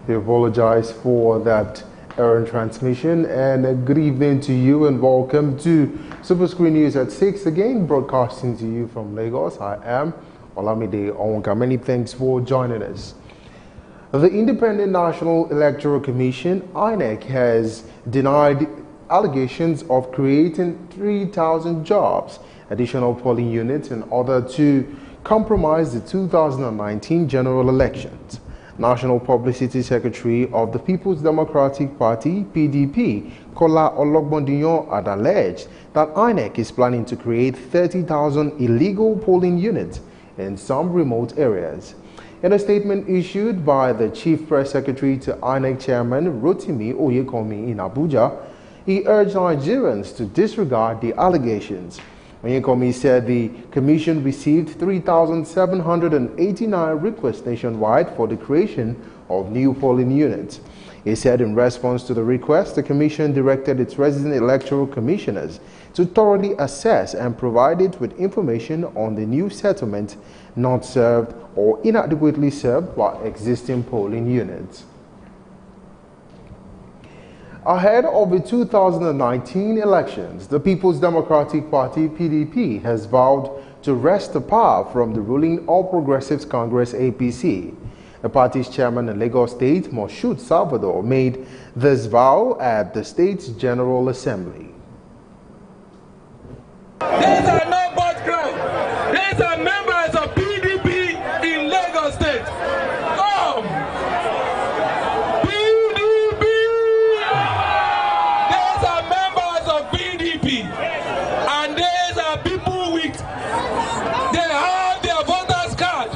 We apologize for that errant transmission, and good evening to you and welcome to Superscreen News at 6, again broadcasting to you from Lagos. I am Olamide Onwuka. Many thanks for joining us. The Independent National Electoral Commission, INEC, has denied allegations of creating 3,000 jobs, additional polling units in order to compromise the 2019 general elections. National Publicity Secretary of the People's Democratic Party, PDP, Kola Ologbondiyan, had alleged that INEC is planning to create 30,000 illegal polling units in some remote areas. In a statement issued by the Chief Press Secretary to INEC Chairman Rotimi Oyekomi in Abuja, he urged Nigerians to disregard the allegations. Oyekomi said the Commission received 3,789 requests nationwide for the creation of new polling units. He said in response to the request, the Commission directed its resident electoral commissioners to thoroughly assess and provide it with information on the new settlement not served or inadequately served by existing polling units. Ahead of the 2019 elections, the People's Democratic Party, PDP, has vowed to wrest the power from the ruling All Progressives Congress, APC. The party's chairman in Lagos State, Moshood Salvador, made this vow at the state's General Assembly. These are not bad crowd. These are members of PDP in Lagos State. Come! PDP! These are members of PDP. And these are people with, they have their voters card.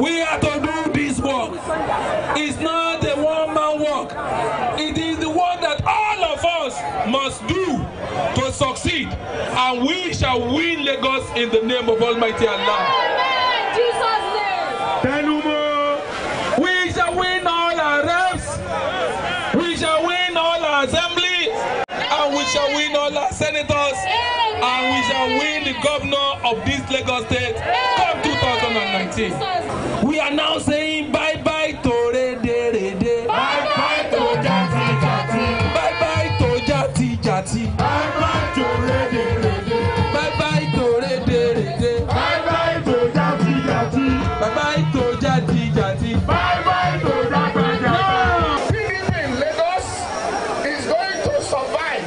We are to do this work. It's not the one-man work. It is the work that all of us must do to succeed, and we shall win Lagos in the name of Almighty Allah. Amen. Jesus' name. We shall win all our reps, we shall win all our assembly, and we shall win all our senators, and we shall win the governor of this Lagos State come 2019. We are now saying bye-bye to Rede. Bye-bye to Jati Jati. Bye-bye to Jati Jati. Bye-bye to Rede. Bye-bye to Rede. Bye-bye to Jati Jati. Bye-bye to Jati Jati. Bye-bye to Jati Jati. PDP in Lagos is going to survive.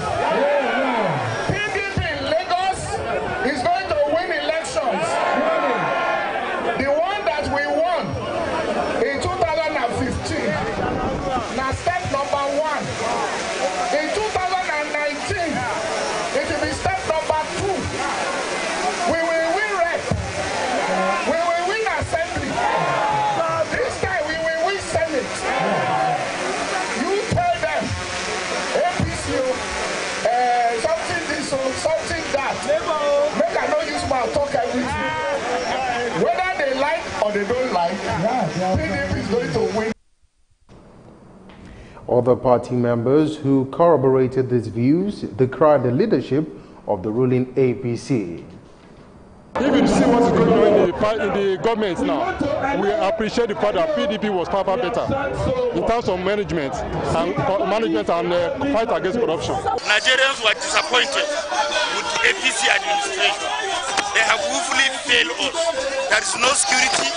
PDP in Lagos is going to win elections. The one that we won in 2015. Now step number 1. In 2019, it will be step number 2. We will win rep. We will win assembly. This time we will win senate. You tell them, APC, something this, something that. Make I not use my talk everything. Whether they like or they don't like, PDP is going to win. Other party members who corroborated these views decried the leadership of the ruling APC. If you see what's going on in the government now, we appreciate the fact that PDP was far better in terms of management and fight against corruption. Nigerians were disappointed with the APC administration. They have woefully failed us. There is no security,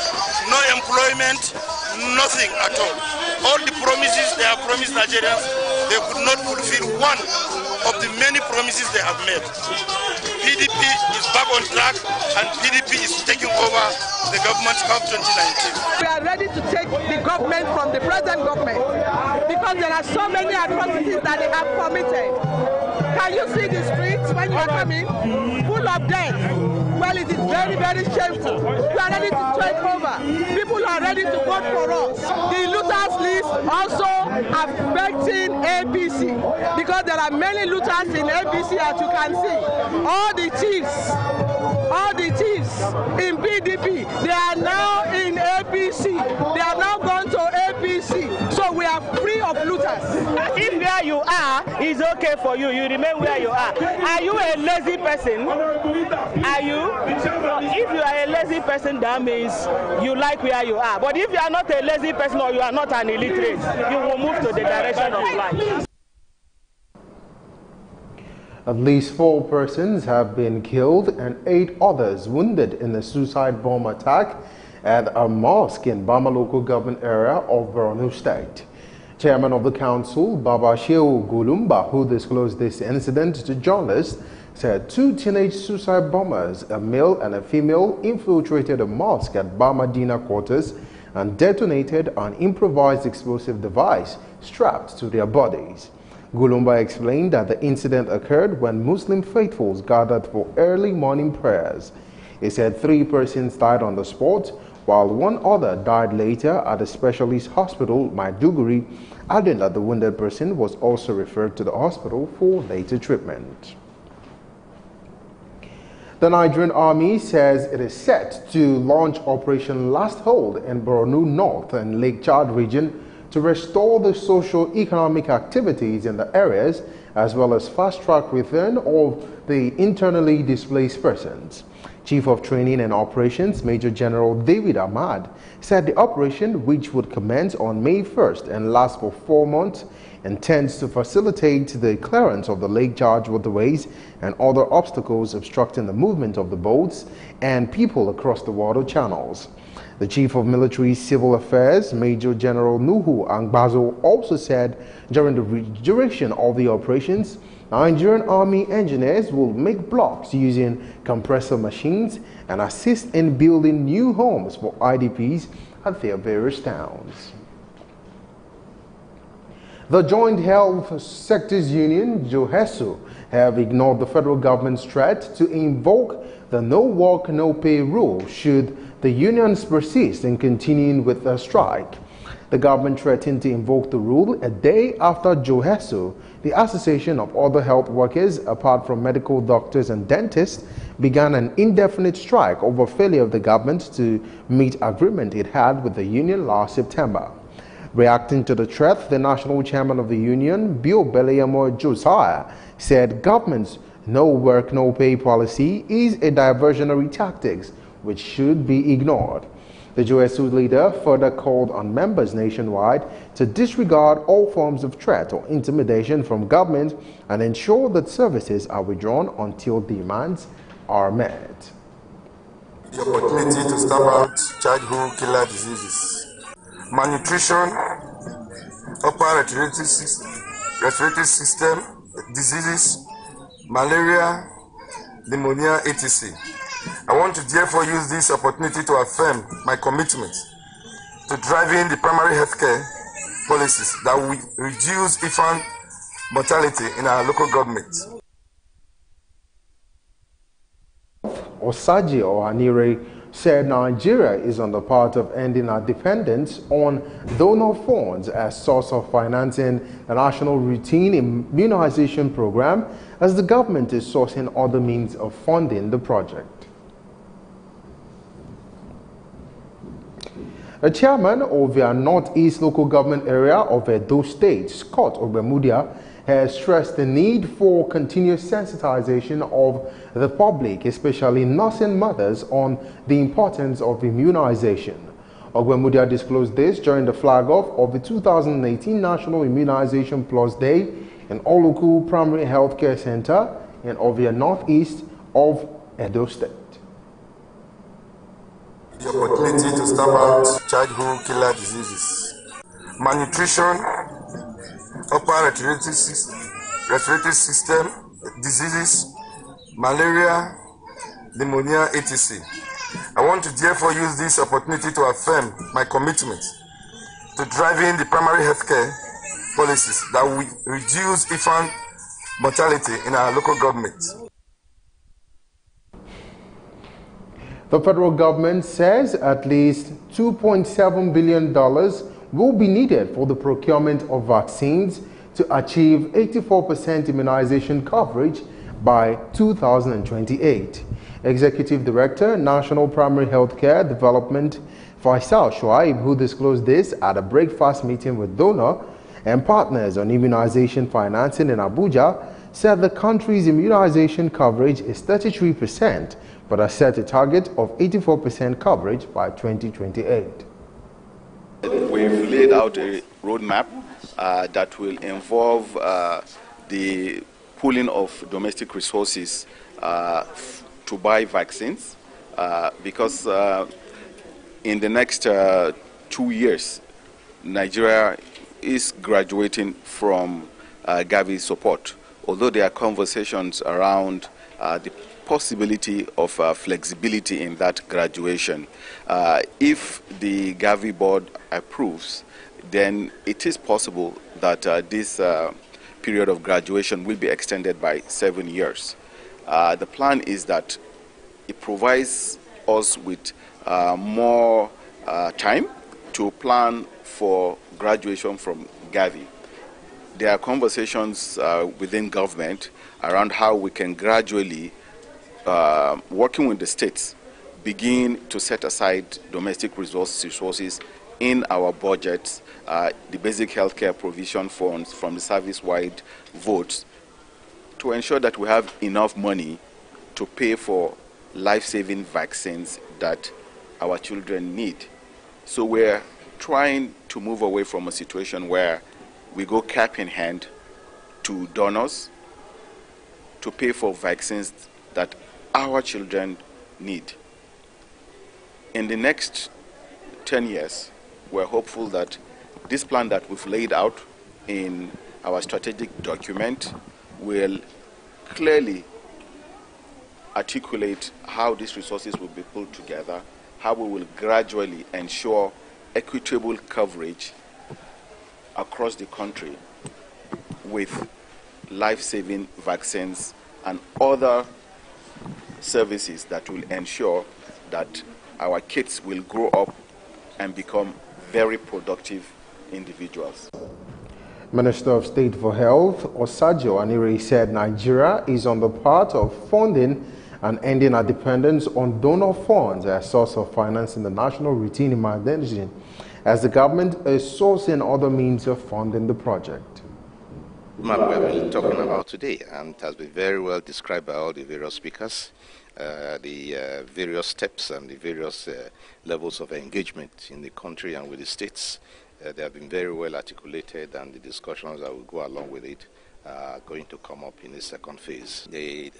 no employment, nothing at all. All the promises they have promised Nigerians, they could not fulfill one of the many promises they have made. PDP is back on track, and PDP is taking over the government of 2019. We are ready to take the government from the present government because there are so many atrocities that they have committed. Can you see the streets when you are coming? Full of death. Well, it is very, very shameful. We are ready to take over. People are ready to vote for us. The looters list also affecting APC because there are many looters in APC, as you can see. All the chiefs in PDP, they are now in APC. They have now gone to APC. So we are are free of looters. If where you are is okay for you, you remain where you are. Are you a lazy person? Are you? If you are a lazy person, that means you like where you are. But if you are not a lazy person or you are not an illiterate, you will move to the direction of life. At least 4 persons have been killed and 8 others wounded in a suicide bomb attack at a mosque in Bama local government area of Borno State. Chairman of the council, Baba Shehu Gulumba, who disclosed this incident to journalists, said 2 teenage suicide bombers, a male and a female, infiltrated a mosque at Bama Dina quarters and detonated an improvised explosive device strapped to their bodies. Gulumba explained that the incident occurred when Muslim faithfuls gathered for early morning prayers. He said 3 persons died on the spot, while 1 other died later at a specialist hospital, Maiduguri, adding that the wounded person was also referred to the hospital for later treatment. The Nigerian Army says it is set to launch Operation Last Hold in Borno North and Lake Chad region to restore the socio-economic activities in the areas, as well as fast-track return of the internally displaced persons. Chief of Training and Operations, Major General David Ahmad, said the operation, which would commence on May 1st and last for 4 months, intends to facilitate the clearance of the Lake Chad waterways and other obstacles obstructing the movement of the boats and people across the water channels. The Chief of Military Civil Affairs, Major General Nuhu Angbazo, also said during the duration of the operations, Nigerian Army engineers will make blocks using compressor machines and assist in building new homes for IDPs at their various towns. The Joint Health Sectors Union, JOHESU, have ignored the federal government's threat to invoke the no work, no pay rule should the unions persist in continuing with the strike. The government threatened to invoke the rule a day after JOHESU, the Association of Other Health Workers apart from medical doctors and dentists, began an indefinite strike over failure of the government to meet agreement it had with the union last September. Reacting to the threat, the national chairman of the union, Bio Beleyamo Josiah, said government's no work, no pay policy is a diversionary tactic which should be ignored. The JOHESU leader further called on members nationwide to disregard all forms of threat or intimidation from government and ensure that services are withdrawn until demands are met. The opportunity to stamp out childhood killer diseases, malnutrition, upper respiratory system diseases, malaria, pneumonia, etc. I want to therefore use this opportunity to affirm my commitment to driving the primary healthcare policies that will reduce infant mortality in our local government. Osaji Ohanire said Nigeria is on the path of ending our dependence on donor funds as source of financing the national routine immunization program, as the government is sourcing other means of funding the project. The chairman of the Northeast Local Government Area of Edo State, Scott Ogbemudia, has stressed the need for continuous sensitization of the public, especially nursing mothers, on the importance of immunization. Ogbemudia disclosed this during the flag-off of the 2018 National Immunization Plus Day in Oluku Primary Healthcare Center in Ovia Northeast of Edo State. The opportunity to stamp out childhood killer diseases, malnutrition, upper respiratory system diseases, malaria, pneumonia, etc. I want to therefore use this opportunity to affirm my commitment to driving the primary healthcare policies that will reduce infant mortality in our local government. The federal government says at least $2.7 billion will be needed for the procurement of vaccines to achieve 84% immunization coverage by 2028. Executive Director, National Primary Healthcare Development, Faisal Shuaib, who disclosed this at a breakfast meeting with donor and partners on immunization financing in Abuja, said the country's immunization coverage is 33%, but has set a target of 84% coverage by 2028. We've laid out a roadmap that will involve the pooling of domestic resources to buy vaccines, because in the next 2 years, Nigeria is graduating from Gavi support, although there are conversations around the possibility of flexibility in that graduation. If the Gavi board approves, then it is possible that this period of graduation will be extended by 7 years. The plan is that it provides us with more time to plan for graduation from Gavi. There are conversations within government around how we can gradually, working with the states, begin to set aside domestic resources in our budgets, the basic healthcare provision funds from the service-wide votes, to ensure that we have enough money to pay for life-saving vaccines that our children need. So we're trying to move away from a situation where we go cap in hand to donors to pay for vaccines that our children need. In the next 10 years, we're hopeful that this plan that we've laid out in our strategic document will clearly articulate how these resources will be pulled together, how we will gradually ensure equitable coverage across the country with life-saving vaccines and other services that will ensure that our kids will grow up and become very productive individuals. Minister of State for Health, Osajo Anire, said Nigeria is on the path of funding and ending our dependence on donor funds as a source of financing the national routine immunization, as the government is sourcing other means of funding the project. We have been talking about today, and it has been very well described by all the various speakers, the various steps and the various levels of engagement in the country and with the states. They have been very well articulated, and the discussions that will go along with it are going to come up in the second phase. The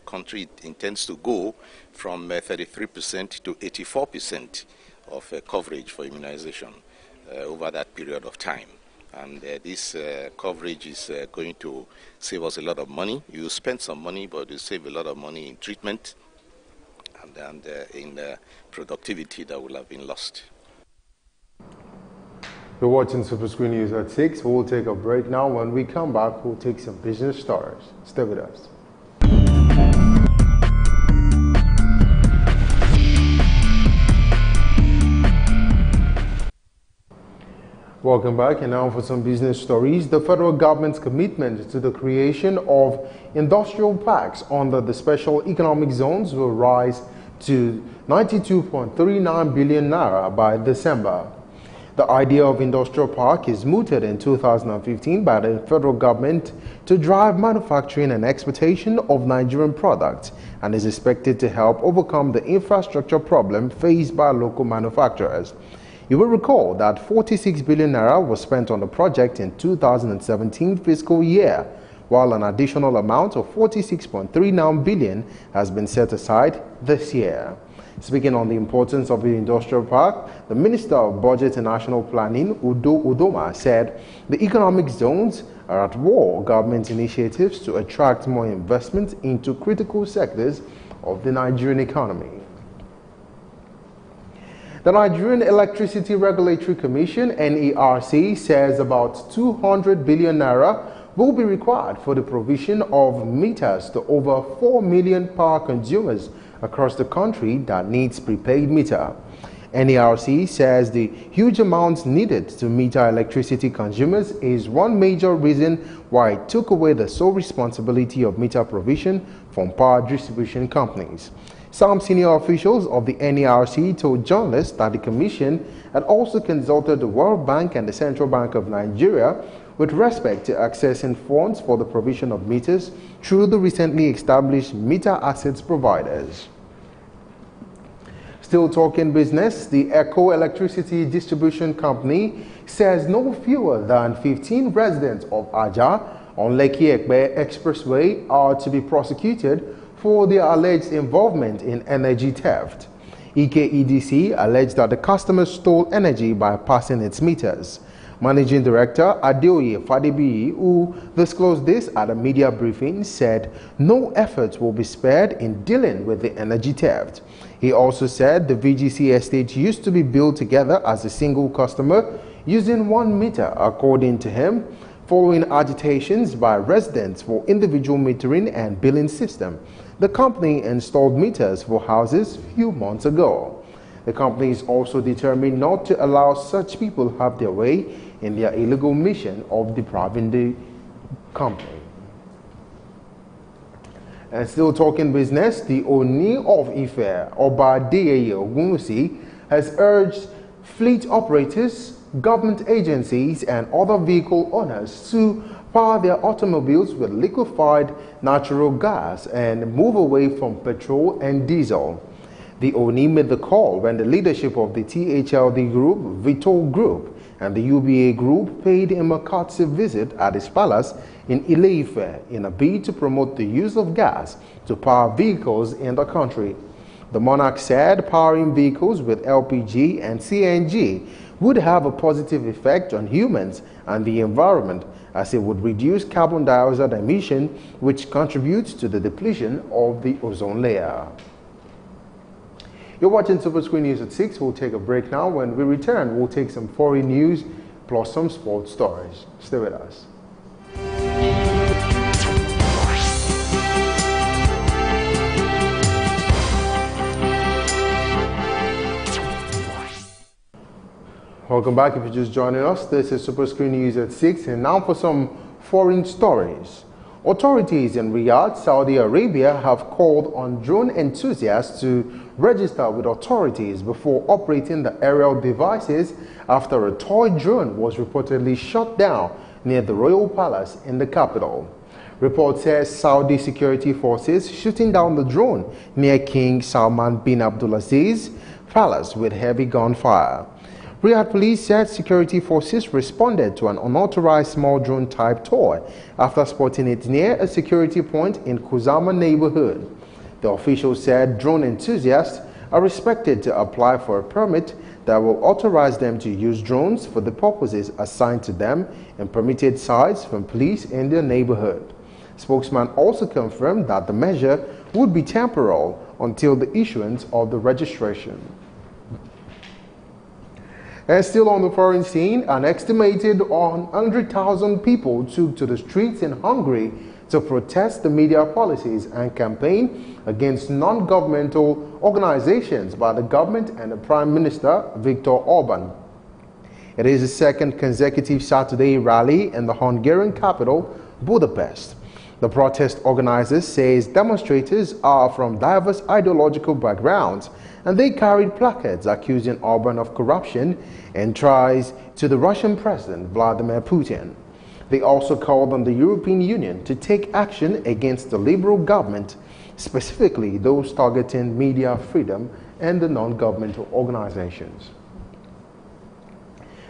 country intends to go from 33% to 84% of coverage for immunization over that period of time. And this coverage is going to save us a lot of money. You spend some money, but you save a lot of money in treatment and in productivity that will have been lost. You're watching Superscreen News at 6. We'll take a break now. When we come back, we'll take some business stories. Stay with us. Welcome back, and now for some business stories. The federal government's commitment to the creation of industrial parks under the special economic zones will rise to 92.39 billion naira by December. The idea of industrial park is mooted in 2015 by the federal government to drive manufacturing and exportation of Nigerian products, and is expected to help overcome the infrastructure problem faced by local manufacturers. You will recall that 46 billion naira was spent on the project in 2017 fiscal year, while an additional amount of 46.39 billion has been set aside this year. Speaking on the importance of the industrial park, the Minister of Budget and National Planning, Udo Udoma, said the economic zones are at war government initiatives to attract more investment into critical sectors of the Nigerian economy. The Nigerian Electricity Regulatory Commission, NERC, says about 200 billion naira will be required for the provision of meters to over 4 million power consumers across the country that needs prepaid meter. NERC says the huge amounts needed to meter electricity consumers is one major reason why it took away the sole responsibility of meter provision from power distribution companies. Some senior officials of the NERC told journalists that the commission had also consulted the World Bank and the Central Bank of Nigeria with respect to accessing funds for the provision of meters through the recently established meter assets providers. Still talking business, the Eco Electricity Distribution Company says no fewer than 15 residents of Aja on Lekki Ekpe Expressway are to be prosecuted for their alleged involvement in energy theft. EKEDC alleged that the customer stole energy by passing its meters. Managing Director Adeoye Fadebiyi, who disclosed this at a media briefing, said no efforts will be spared in dealing with the energy theft. He also said the VGC estate used to be billed together as a single customer using one meter, according to him, following agitations by residents for individual metering and billing system. The company installed meters for houses a few months ago. The company is also determined not to allow such people have their way in their illegal mission of depriving the company. And still talking business, the Oni of Ife, Oba Adeyeye Ogunwusi, has urged fleet operators, government agencies, and other vehicle owners to power their automobiles with liquefied natural gas and move away from petrol and diesel. The Oni made the call when the leadership of the THLD Group, Vitol Group, and the UBA Group paid him a courtesy visit at his palace in Ile-Ife in a bid to promote the use of gas to power vehicles in the country. The monarch said powering vehicles with LPG and CNG would have a positive effect on humans and the environment, as it would reduce carbon dioxide emission, which contributes to the depletion of the ozone layer. You're watching Superscreen News at 6. We'll take a break now. When we return, we'll take some foreign news plus some sports stories. Stay with us. Welcome back. If you're just joining us, this is Superscreen News at 6, and now for some foreign stories. Authorities in Riyadh, Saudi Arabia, have called on drone enthusiasts to register with authorities before operating the aerial devices after a toy drone was reportedly shot down near the royal palace in the capital. Report says Saudi security forces shooting down the drone near King Salman bin Abdulaziz Palace with heavy gunfire. Riyadh police said security forces responded to an unauthorized small drone type toy after spotting it near a security point in Kuzama neighborhood. The officials said drone enthusiasts are expected to apply for a permit that will authorize them to use drones for the purposes assigned to them in permitted sites from police in their neighborhood. Spokesman also confirmed that the measure would be temporal until the issuance of the registration. And still on the foreign scene, an estimated 100,000 people took to the streets in Hungary to protest the media policies and campaign against non-governmental organizations by the government and the Prime Minister, Viktor Orban. It is the second consecutive Saturday rally in the Hungarian capital, Budapest. The protest organizers say demonstrators are from diverse ideological backgrounds, and they carried placards accusing Orban of corruption and ties to the Russian President Vladimir Putin. They also called on the European Union to take action against the Liberal government, specifically those targeting media freedom and the non-governmental organizations.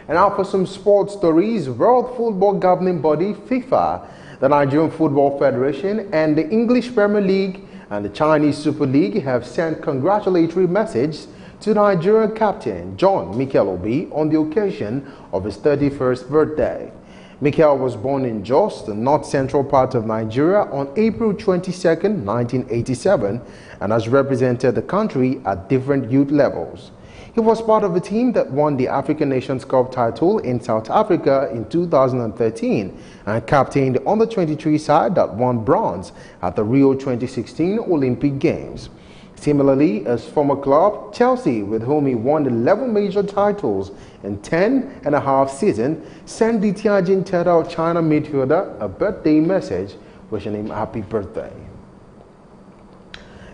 And now for some sports stories. World Football Governing Body FIFA, the Nigerian Football Federation, and the English Premier League and the Chinese Super League have sent congratulatory messages to Nigerian captain John Mikel Obi on the occasion of his 31st birthday. Mikel was born in Jos, the north-central part of Nigeria, on April 22, 1987, and has represented the country at different youth levels. He was part of a team that won the African Nations Cup title in South Africa in 2013 and captained the under-23 side that won bronze at the Rio 2016 Olympic Games. Similarly, his former club, Chelsea, with whom he won 11 major titles in 10.5 seasons, sent the Tianjin Teda China midfielder a birthday message wishing him happy birthday.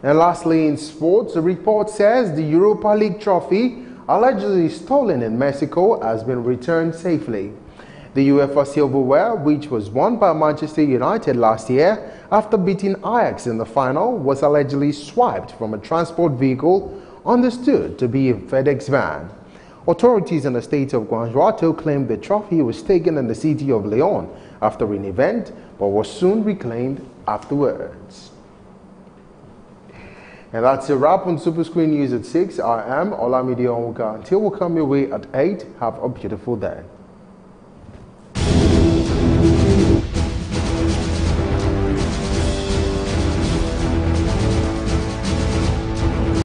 And lastly, in sports, the report says the Europa League trophy, allegedly stolen in Mexico, has been returned safely. The UEFA silverware, which was won by Manchester United last year after beating Ajax in the final, was allegedly swiped from a transport vehicle understood to be a FedEx van. Authorities in the state of Guanajuato claimed the trophy was taken in the city of León after an event, but was soon reclaimed afterwards. And that's a wrap on Superscreen News at 6. I am Olamide Onwuka. Until we come your way at 8, have a beautiful day.